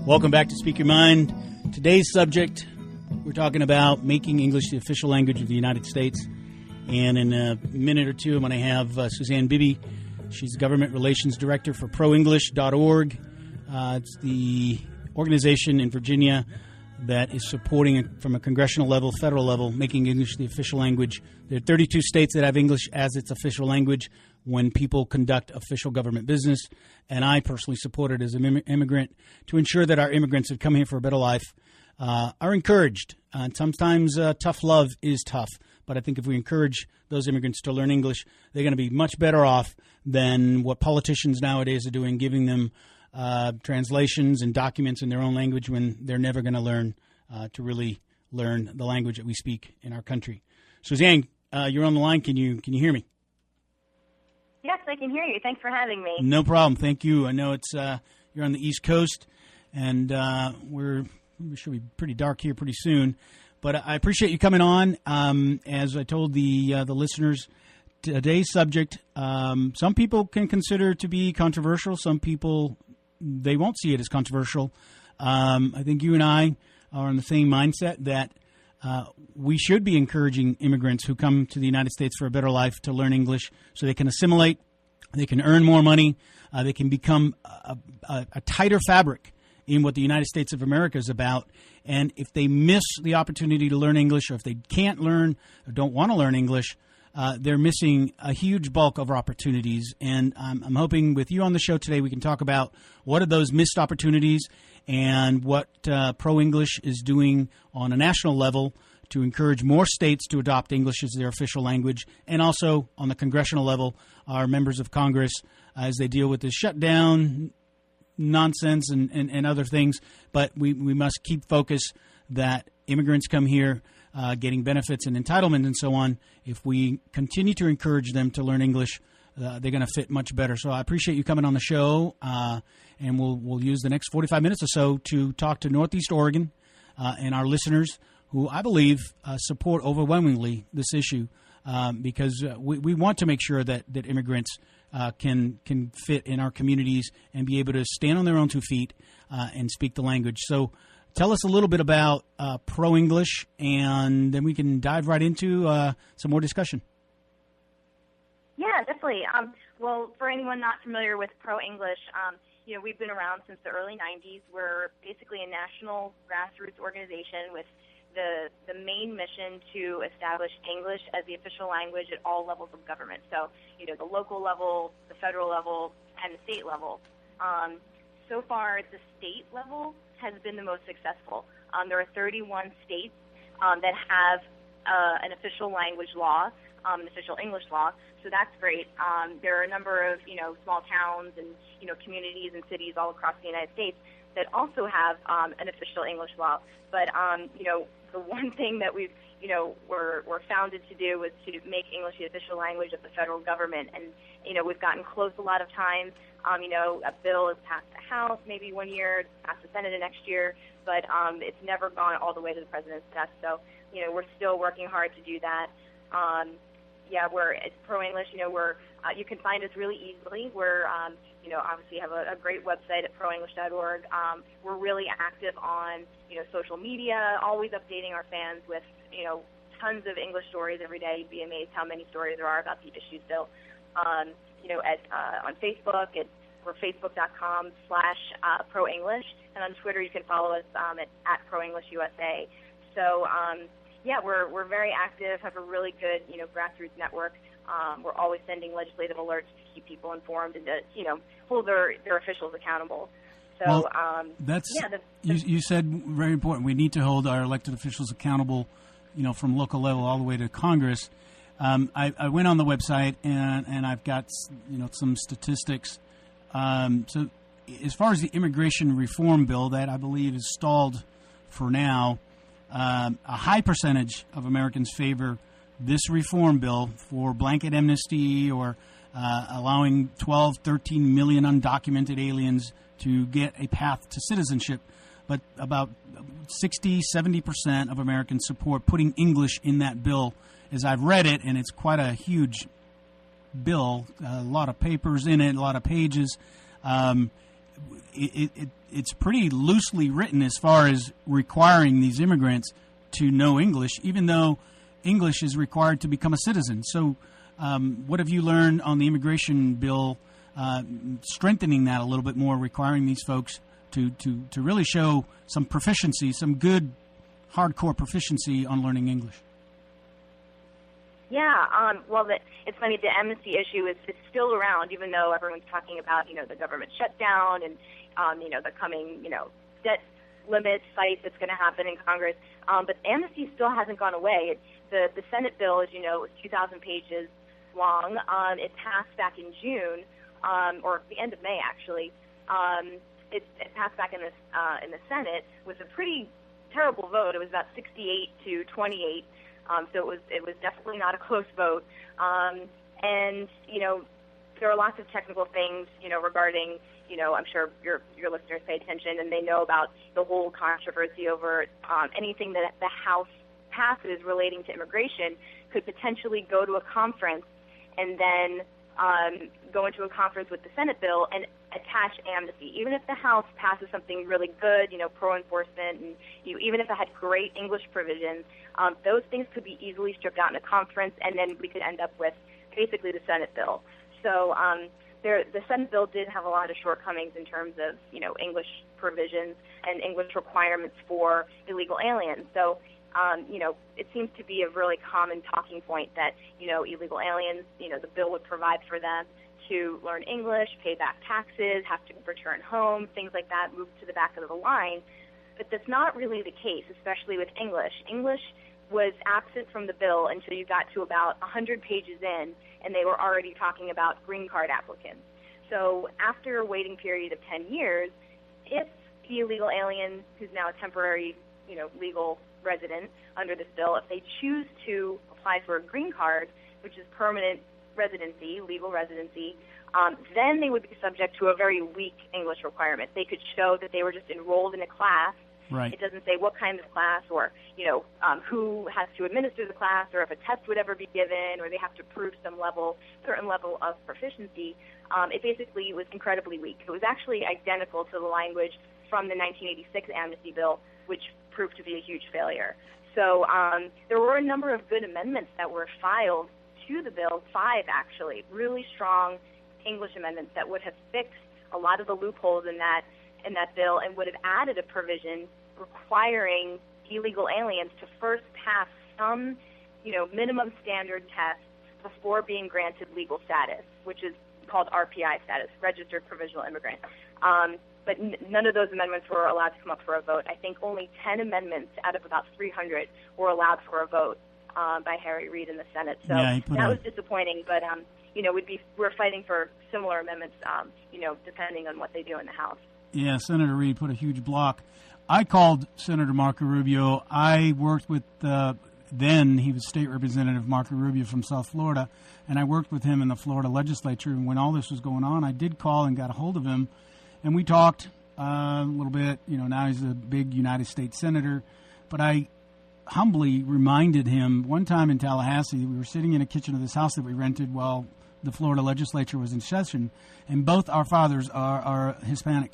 Welcome back to Speak Your Mind. Today's subject, we're talking about making English the official language of the United States. And in a minute or two, I'm going to have Suzanne Bibby. She's Government Relations Director for ProEnglish.org. It's the organization in Virginia that is supporting, from a congressional level, federal level, making English the official language. There are 32 states that have English as its official language when people conduct official government business. And I personally support it as an immigrant to ensure that our immigrants that come here for a better life are encouraged. And sometimes tough love is tough. But I think if we encourage those immigrants to learn English, they're going to be much better off than what politicians nowadays are doing, giving them translations and documents in their own language when they're never going to learn to really learn the language that we speak in our country. Suzanne, you're on the line. Can you hear me? Yes, I can hear you. Thanks for having me. No problem. Thank you. I know it's you're on the East Coast, and we should be pretty dark here pretty soon. But I appreciate you coming on. As I told the listeners, today's subject, some people can consider to be controversial. Some people, they won't see it as controversial. I think you and I are in the same mindset that we should be encouraging immigrants who come to the United States for a better life to learn English so they can assimilate, they can earn more money, they can become a tighter fabric in what the United States of America is about. And if they miss the opportunity to learn English, or if they can't learn or don't want to learn English, they're missing a huge bulk of opportunities. And I'm hoping with you on the show today we can talk about what are those missed opportunities and what Pro-English is doing on a national level to encourage more states to adopt English as their official language, and also on the congressional level, our members of Congress, as they deal with the shutdown nonsense and other things. But we must keep focus that immigrants come here getting benefits and entitlement and so on. If we continue to encourage them to learn English, they're going to fit much better. So I appreciate you coming on the show, and we'll use the next 45 minutes or so to talk to Northeast Oregon and our listeners, who I believe support overwhelmingly this issue, because we want to make sure that immigrants can fit in our communities and be able to stand on their own 2 feet and speak the language. So tell us a little bit about Pro-English, and then we can dive right into some more discussion. Yeah, definitely. Well, for anyone not familiar with Pro-English, we've been around since the early 90s. We're basically a national grassroots organization with the main mission to establish English as the official language at all levels of government. So, the local level, the federal level, and the state level. So far, the state level has been the most successful. There are 31 states that have an official language law, an official English law, so that's great. There are a number of, small towns and, communities and cities all across the United States that also have an official English law. But, the one thing that we've, we're founded to do was to make English the official language of the federal government. And, we've gotten close a lot of times. A bill has passed the House maybe one year, it's passed the Senate the next year, but it's never gone all the way to the President's desk. So, we're still working hard to do that. It's Pro-English. You can find us really easily. We're, obviously have a great website at ProEnglish.org. We're really active on, social media, always updating our fans with, tons of English stories every day. You'd be amazed how many stories there are about the issue still. On Facebook, we're facebook.com/ProEnglish, and on Twitter you can follow us at ProEnglishUSA. So, we're very active, have a really good, grassroots network. We're always sending legislative alerts to keep people informed and to, hold their officials accountable. So, you said very important. We need to hold our elected officials accountable, from local level all the way to Congress. I went on the website and I've got, some statistics. So as far as the immigration reform bill that I believe is stalled for now, a high percentage of Americans favor this reform bill for blanket amnesty or allowing 12, 13 million undocumented aliens to get a path to citizenship. But about 60, 70% of Americans support putting English in that bill. As I've read it, and it's quite a huge bill, a lot of papers in it, a lot of pages. it's pretty loosely written as far as requiring these immigrants to know English, even though English is required to become a citizen. So what have you learned on the immigration bill, strengthening that a little bit more, requiring these folks to really show some proficiency, some good hardcore proficiency on learning English? Yeah, it's funny, the amnesty issue is still around, even though everyone's talking about, the government shutdown and, the coming, debt limit fight that's going to happen in Congress. But amnesty still hasn't gone away. The Senate bill, as you know, was 2,000 pages long. It passed back in June, or the end of May, actually. It passed back in the Senate with a pretty terrible vote. It was about 68 to 28. So it was definitely not a close vote. And there are lots of technical things, regarding, I'm sure your listeners pay attention and they know about the whole controversy over anything that the House passes relating to immigration could potentially go to a conference and then go into a conference with the Senate bill and attach amnesty. Even if the House passes something really good, pro-enforcement, and even if it had great English provisions, those things could be easily stripped out in a conference, and then we could end up with basically the Senate bill. So the Senate bill did have a lot of shortcomings in terms of, English provisions and English requirements for illegal aliens. So, it seems to be a really common talking point that, illegal aliens, the bill would provide for them to learn English, pay back taxes, have to return home, things like that, move to the back of the line. But that's not really the case, especially with English. English was absent from the bill until you got to about 100 pages in, and they were already talking about green card applicants. So after a waiting period of 10 years, if the illegal alien, who's now a temporary, legal resident under this bill, if they choose to apply for a green card, which is permanent residency, legal residency, then they would be subject to a very weak English requirement. They could show that they were just enrolled in a class. Right. It doesn't say what kind of class or, who has to administer the class or if a test would ever be given or they have to prove certain level of proficiency. It basically was incredibly weak. It was actually identical to the language from the 1986 amnesty bill, which proved to be a huge failure. So there were a number of good amendments that were filed to the bill, 5 actually, really strong English amendments that would have fixed a lot of the loopholes in that bill and would have added a provision requiring illegal aliens to first pass some, minimum standard tests before being granted legal status, which is called RPI status, Registered Provisional Immigrant. But none of those amendments were allowed to come up for a vote. I think only 10 amendments out of about 300 were allowed for a vote by Harry Reid in the Senate. So that was disappointing, but we're fighting for similar amendments, depending on what they do in the House. Yeah, Senator Reid put a huge block. I called Senator Marco Rubio. I worked with then he was State Representative Marco Rubio from South Florida, and I worked with him in the Florida legislature. And when all this was going on, I did call and got a hold of him, and we talked a little bit. Now he's a big United States senator, but I humbly reminded him one time in Tallahassee, we were sitting in a kitchen of this house that we rented while the Florida legislature was in session, and both our fathers are Hispanic.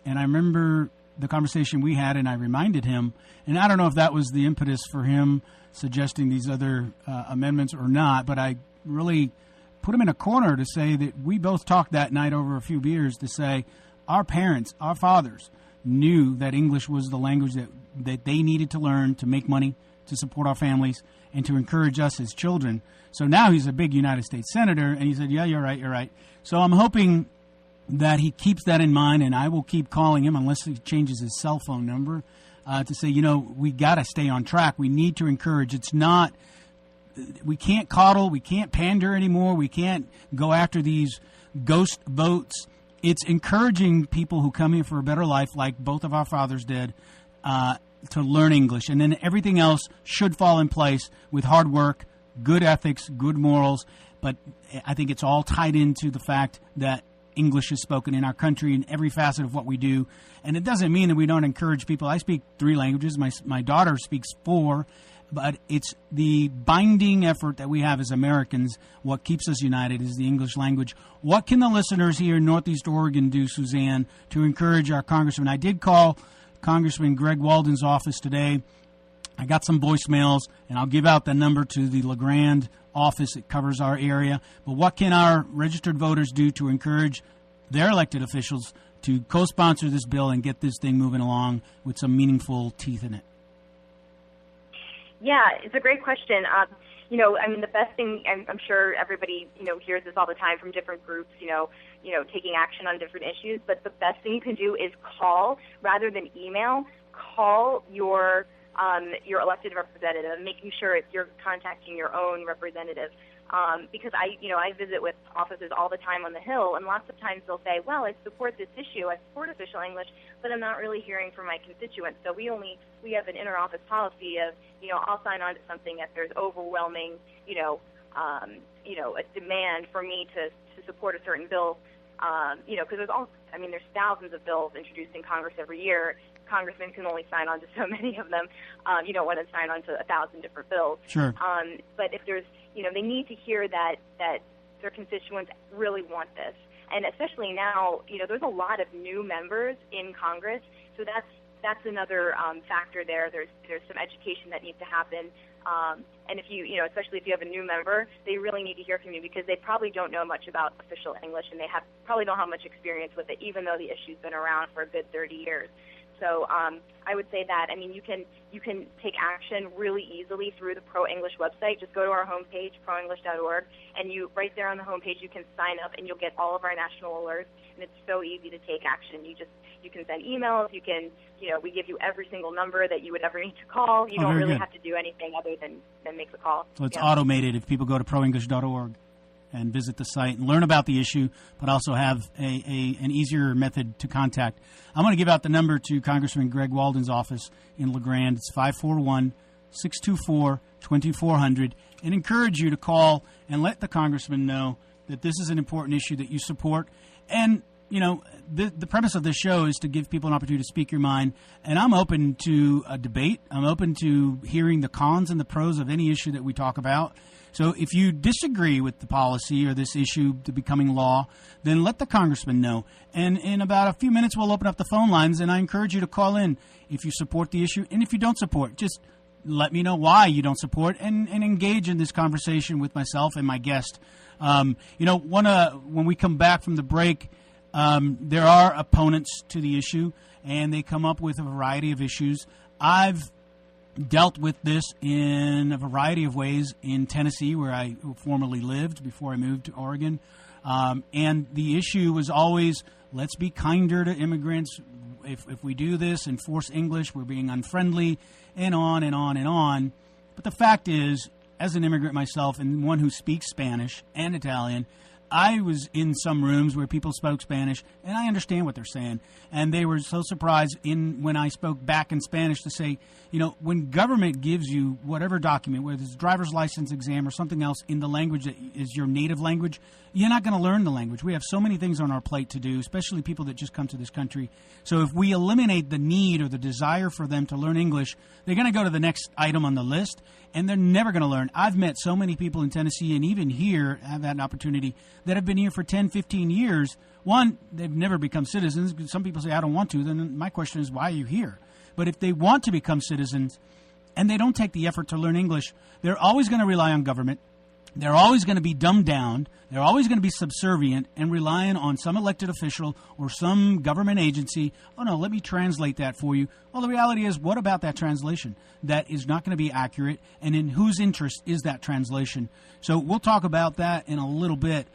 And I remember the conversation we had, and I reminded him, and I don't know if that was the impetus for him suggesting these other amendments or not, but I really put him in a corner to say that we both talked that night over a few beers to say our parents, our fathers, knew that English was the language that they needed to learn to make money, to support our families, and to encourage us as children. So now he's a big United States senator, and he said, yeah, you're right. So I'm hoping that he keeps that in mind, and I will keep calling him unless he changes his cell phone number to say, we got to stay on track. We need to encourage. We can't coddle. We can't pander anymore. We can't go after these ghost votes. It's encouraging people who come here for a better life, like both of our fathers did, to learn English. And then everything else should fall in place with hard work, good ethics, good morals. But I think it's all tied into the fact that English is spoken in our country in every facet of what we do. And it doesn't mean that we don't encourage people. I speak 3 languages. My daughter speaks 4. but it's the binding effort that we have as Americans. What keeps us united is the English language. What can the listeners here in Northeast Oregon do, Suzanne, to encourage our congressman? I did call Congressman Greg Walden's office today. I got some voicemails, and I'll give out the number to the LeGrand office that covers our area. But what can our registered voters do to encourage their elected officials to co-sponsor this bill and get this thing moving along with some meaningful teeth in it? Yeah, it's a great question. The best thing, I'm sure everybody, hears this all the time from different groups, taking action on different issues, but the best thing you can do is call rather than email. Call your elected representative, making sure you're contacting your own representative. Because I visit with offices all the time on the Hill, and lots of times they'll say, well, I support this issue, I support official English, but I'm not really hearing from my constituents. So we have an inter-office policy of, I'll sign on to something if there's overwhelming, a demand for me to support a certain bill, because there's thousands of bills introduced in Congress every year. Congressmen can only sign on to so many of them. You don't want to sign on to 1,000 different bills. Sure. But if there's, they need to hear that their constituents really want this. And especially now, there's a lot of new members in Congress, so that's another factor there. There's some education that needs to happen. And if especially if you have a new member, they really need to hear from you because they probably don't know much about official English, and they probably don't have much experience with it, even though the issue's been around for a good 30 years. So I would say that, you can take action really easily through the ProEnglish website. Just go to our homepage, proenglish.org, and right there on the homepage you can sign up and you'll get all of our national alerts, and it's so easy to take action. You can send emails, we give you every single number that you would ever need to call. You don't really have to do anything other than make the call. So it's automated if people go to proenglish.org and visit the site and learn about the issue, but also have an easier method to contact. I'm going to give out the number to Congressman Greg Walden's office in LeGrand. It's 541-624-2400, and encourage you to call and let the congressman know that this is an important issue that you support. And, the premise of this show is to give people an opportunity to speak your mind, and I'm open to a debate. I'm open to hearing the cons and the pros of any issue that we talk about. So if you disagree with the policy or this issue to becoming law, then let the congressman know. And in about a few minutes, we'll open up the phone lines, and I encourage you to call in if you support the issue. And if you don't support, just let me know why you don't support and engage in this conversation with myself and my guest. When we come back from the break, there are opponents to the issue, and they come up with a variety of issues. I've dealt with this in a variety of ways in Tennessee, where I formerly lived before I moved to Oregon. And the issue was always, let's be kinder to immigrants. If we do this and force English, we're being unfriendly, and on and on and on. But the fact is, as an immigrant myself and one who speaks Spanish and Italian, I was in some rooms where people spoke Spanish, and I understand what they're saying. And they were so surprised when I spoke back in Spanish to say, when government gives you whatever document, whether it's a driver's license exam or something else in the language that is your native language, you're not going to learn the language. We have so many things on our plate to do, especially people that just come to this country. So if we eliminate the need or the desire for them to learn English, they're going to go to the next item on the list, and they're never going to learn. I've met so many people in Tennessee, and even here, I've had an opportunity, that have been here for 10, 15 years. One, they've never become citizens. Some people say, I don't want to. Then my question is, why are you here? But if they want to become citizens and they don't take the effort to learn English, they're always going to rely on government. They're always going to be dumbed down. They're always going to be subservient and relying on some elected official or some government agency. Oh, no, let me translate that for you. Well, the reality is, what about that translation? That is not going to be accurate, and in whose interest is that translation? So we'll talk about that in a little bit.